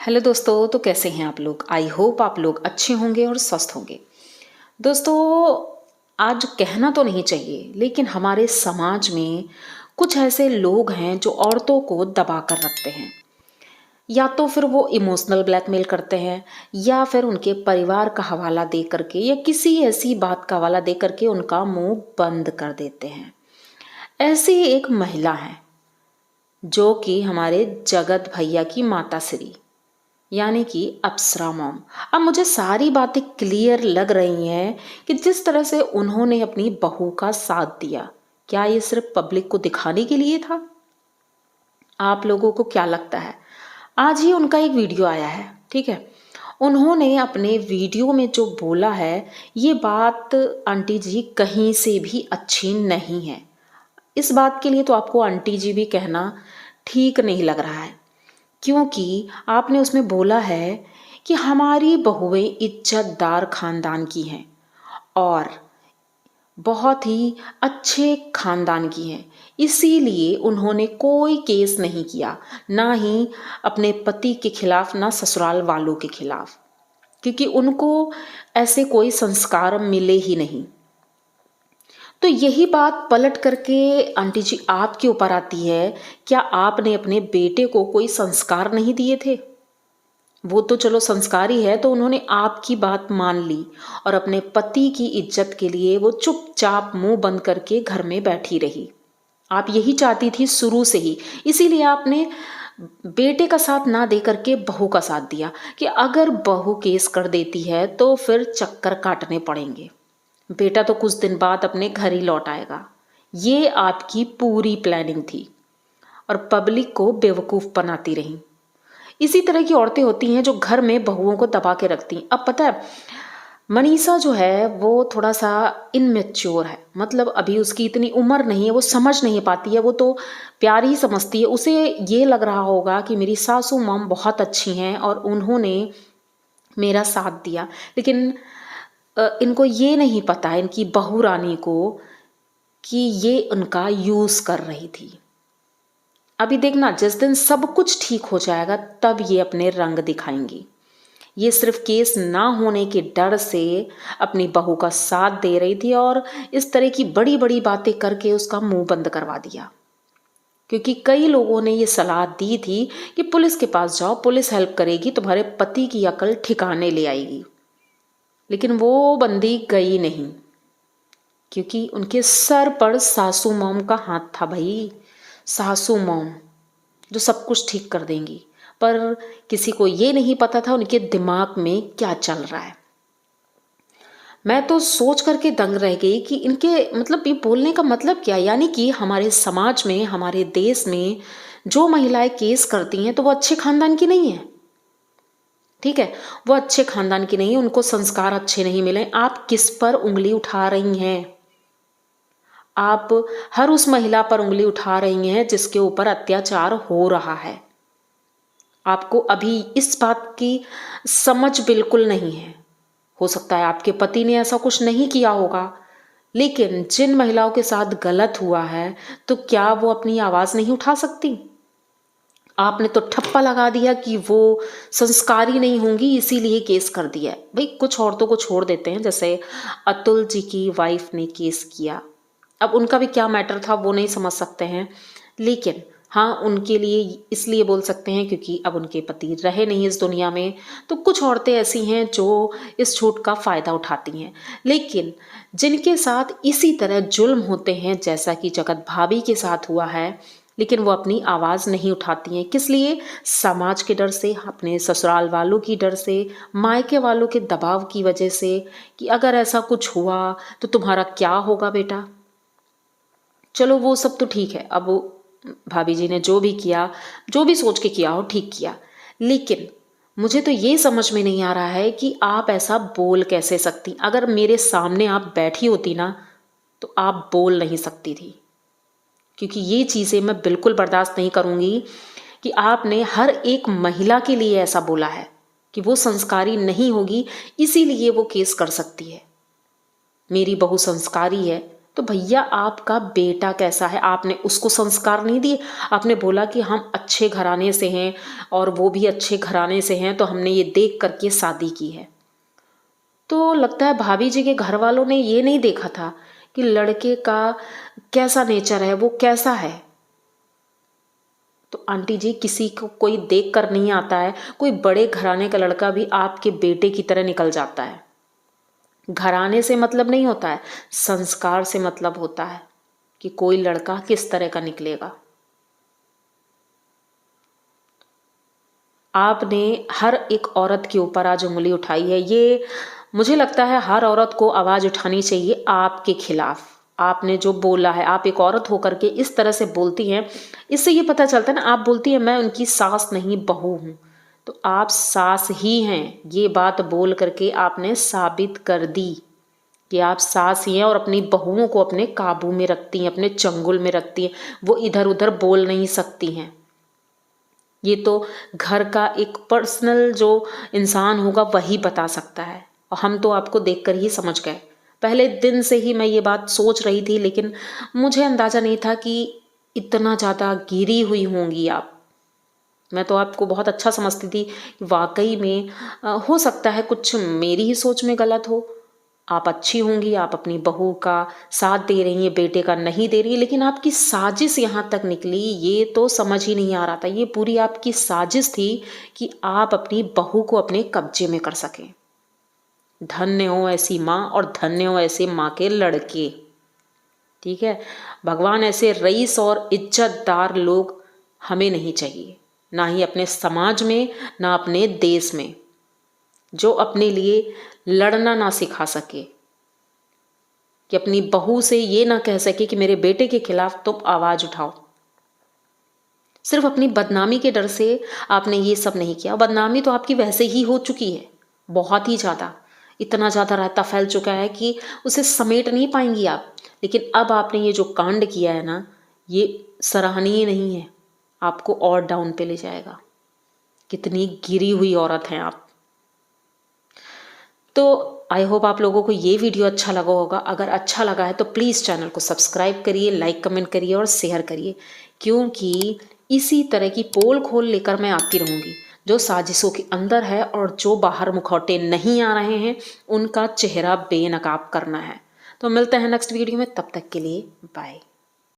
Hello दोस्तों, तो कैसे हैं आप लोग। आई होप आप लोग अच्छे होंगे और स्वस्थ होंगे। दोस्तों, आज कहना तो नहीं चाहिए लेकिन हमारे समाज में कुछ ऐसे लोग हैं जो औरतों को दबा कर रखते हैं। या तो फिर वो इमोशनल ब्लैकमेल करते हैं या फिर उनके परिवार का हवाला दे करके या किसी ऐसी बात का हवाला दे करके उनका मुंह बंद कर देते हैं। ऐसी एक महिला है जो कि हमारे जगत भैया की माता श्री यानी कि अप्सरा मॉम। अब मुझे सारी बातें क्लियर लग रही हैं कि जिस तरह से उन्होंने अपनी बहू का साथ दिया, क्या ये सिर्फ पब्लिक को दिखाने के लिए था? आप लोगों को क्या लगता है? आज ही उनका एक वीडियो आया है, ठीक है। उन्होंने अपने वीडियो में जो बोला है, ये बात आंटी जी कहीं से भी अच्छी नहीं है। इस बात के लिए तो आपको आंटी जी भी कहना ठीक नहीं लग रहा है, क्योंकि आपने उसमें बोला है कि हमारी बहुएं इज्जतदार खानदान की हैं और बहुत ही अच्छे खानदान की हैं, इसीलिए उन्होंने कोई केस नहीं किया, ना ही अपने पति के खिलाफ ना ससुराल वालों के खिलाफ, क्योंकि उनको ऐसे कोई संस्कार मिले ही नहीं। तो यही बात पलट करके आंटी जी आपके ऊपर आती है, क्या आपने अपने बेटे को कोई संस्कार नहीं दिए थे? वो तो चलो संस्कारी है, तो उन्होंने आपकी बात मान ली और अपने पति की इज्जत के लिए वो चुपचाप मुंह बंद करके घर में बैठी रही। आप यही चाहती थी शुरू से ही, इसीलिए आपने बेटे का साथ ना दे करके बहू का साथ दिया कि अगर बहू केस कर देती है तो फिर चक्कर काटने पड़ेंगे, बेटा तो कुछ दिन बाद अपने घर ही लौट आएगा। ये आपकी पूरी प्लानिंग थी और पब्लिक को बेवकूफ़ बनाती रही। इसी तरह की औरतें होती हैं जो घर में बहुओं को दबा के रखती हैं। अब पता है, मनीषा जो है वो थोड़ा सा इनमेच्योर है, मतलब अभी उसकी इतनी उम्र नहीं है, वो समझ नहीं पाती है, वो तो प्यार ही समझती है। उसे ये लग रहा होगा कि मेरी सासू मॉम बहुत अच्छी हैं और उन्होंने मेरा साथ दिया, लेकिन इनको ये नहीं पता है, इनकी बहू रानी को, कि ये उनका यूज़ कर रही थी। अभी देखना, जिस दिन सब कुछ ठीक हो जाएगा तब ये अपने रंग दिखाएंगी। ये सिर्फ केस ना होने के डर से अपनी बहू का साथ दे रही थी और इस तरह की बड़ी बड़ी बातें करके उसका मुंह बंद करवा दिया, क्योंकि कई लोगों ने ये सलाह दी थी कि पुलिस के पास जाओ, पुलिस हेल्प करेगी, तुम्हारे पति की अकल ठिकाने ले आएगी। लेकिन वो बंदी गई नहीं, क्योंकि उनके सर पर सासू मॉम का हाथ था। भाई, सासू मॉम जो सब कुछ ठीक कर देंगी, पर किसी को ये नहीं पता था उनके दिमाग में क्या चल रहा है। मैं तो सोच करके दंग रह गई कि इनके मतलब ये बोलने का मतलब क्या, यानी कि हमारे समाज में, हमारे देश में जो महिलाएं केस करती हैं तो वो अच्छे खानदान की नहीं है, ठीक है। वो अच्छे खानदान की नहीं है, उनको संस्कार अच्छे नहीं मिले। आप किस पर उंगली उठा रही हैं? आप हर उस महिला पर उंगली उठा रही हैं जिसके ऊपर अत्याचार हो रहा है। आपको अभी इस बात की समझ बिल्कुल नहीं है। हो सकता है आपके पति ने ऐसा कुछ नहीं किया होगा, लेकिन जिन महिलाओं के साथ गलत हुआ है तो क्या वो अपनी आवाज नहीं उठा सकती? आपने तो ठप्पा लगा दिया कि वो संस्कारी नहीं होंगी इसीलिए केस कर दिया है। भाई, कुछ औरतों को छोड़ देते हैं, जैसे अतुल जी की वाइफ ने केस किया। अब उनका भी क्या मैटर था वो नहीं समझ सकते हैं, लेकिन हाँ, उनके लिए इसलिए बोल सकते हैं क्योंकि अब उनके पति रहे नहीं इस दुनिया में। तो कुछ औरतें ऐसी हैं जो इस छूट का फ़ायदा उठाती हैं, लेकिन जिनके साथ इसी तरह जुल्म होते हैं, जैसा कि जगत भाभी के साथ हुआ है, लेकिन वो अपनी आवाज़ नहीं उठाती हैं। किस लिए? समाज के डर से, अपने ससुराल वालों की डर से, मायके वालों के दबाव की वजह से, कि अगर ऐसा कुछ हुआ तो तुम्हारा क्या होगा बेटा। चलो वो सब तो ठीक है, अब वो भाभी जी ने जो भी किया, जो भी सोच के किया हो, ठीक किया, लेकिन मुझे तो ये समझ में नहीं आ रहा है कि आप ऐसा बोल कैसे सकती। अगर मेरे सामने आप बैठी होती ना तो आप बोल नहीं सकती थी, क्योंकि ये चीज़ें मैं बिल्कुल बर्दाश्त नहीं करूँगी कि आपने हर एक महिला के लिए ऐसा बोला है कि वो संस्कारी नहीं होगी इसीलिए वो केस कर सकती है। मेरी बहू संस्कारी है तो भैया आपका बेटा कैसा है, आपने उसको संस्कार नहीं दिए। आपने बोला कि हम अच्छे घराने से हैं और वो भी अच्छे घराने से हैं, तो हमने ये देख करके शादी की है। तो लगता है भाभी जी के घर वालों ने ये नहीं देखा था कि लड़के का कैसा नेचर है, वो कैसा है। तो आंटी जी, किसी को कोई देख कर नहीं आता है। कोई बड़े घराने का लड़का भी आपके बेटे की तरह निकल जाता है। घराने से मतलब नहीं होता है, संस्कार से मतलब होता है कि कोई लड़का किस तरह का निकलेगा। आपने हर एक औरत के ऊपर आज उंगली उठाई है। ये मुझे लगता है हर औरत को आवाज उठानी चाहिए आपके खिलाफ। आपने जो बोला है, आप एक औरत होकर के इस तरह से बोलती हैं, इससे ये पता चलता है ना, आप बोलती हैं मैं उनकी सास नहीं बहू हूं। तो आप सास ही हैं। ये बात बोल करके आपने साबित कर दी कि आप सास ही हैं और अपनी बहुओं को अपने काबू में रखती हैं, अपने चंगुल में रखती हैं। वो इधर उधर बोल नहीं सकती हैं। ये तो घर का एक पर्सनल जो इंसान होगा वही बता सकता है, और हम तो आपको देखकर ही समझ गए। पहले दिन से ही मैं ये बात सोच रही थी, लेकिन मुझे अंदाजा नहीं था कि इतना ज़्यादा गिरी हुई होंगी आप। मैं तो आपको बहुत अच्छा समझती थी। वाकई में हो सकता है कुछ मेरी ही सोच में गलत हो। आप अच्छी होंगी, आप अपनी बहू का साथ दे रही हैं, बेटे का नहीं दे रही, लेकिन आपकी साजिश यहाँ तक निकली, ये तो समझ ही नहीं आ रहा था। ये पूरी आपकी साजिश थी कि आप अपनी बहू को अपने कब्जे में कर सकें। धन्य हो ऐसी माँ और धन्य हो ऐसे माँ के लड़के। ठीक है, भगवान ऐसे रईस और इज्जतदार लोग हमें नहीं चाहिए, ना ही अपने समाज में, ना अपने देश में, जो अपने लिए लड़ना ना सिखा सके, कि अपनी बहू से ये ना कह सके कि मेरे बेटे के खिलाफ तुम आवाज उठाओ। सिर्फ अपनी बदनामी के डर से आपने ये सब नहीं किया। बदनामी तो आपकी वैसे ही हो चुकी है, बहुत ही ज़्यादा। इतना ज़्यादा रायता फैल चुका है कि उसे समेट नहीं पाएंगी आप। लेकिन अब आपने ये जो कांड किया है ना, ये सराहनीय नहीं है, आपको और डाउन पे ले जाएगा। कितनी गिरी हुई औरत हैं आप। तो आई होप आप लोगों को ये वीडियो अच्छा लगा होगा। अगर अच्छा लगा है तो प्लीज़ चैनल को सब्सक्राइब करिए, लाइक कमेंट करिए और शेयर करिए, क्योंकि इसी तरह की पोल खोल लेकर मैं आती रहूँगी। जो साजिशों के अंदर है और जो बाहर मुखौटे नहीं आ रहे हैं, उनका चेहरा बेनकाब करना है। तो मिलते हैं नेक्स्ट वीडियो में, तब तक के लिए बाय।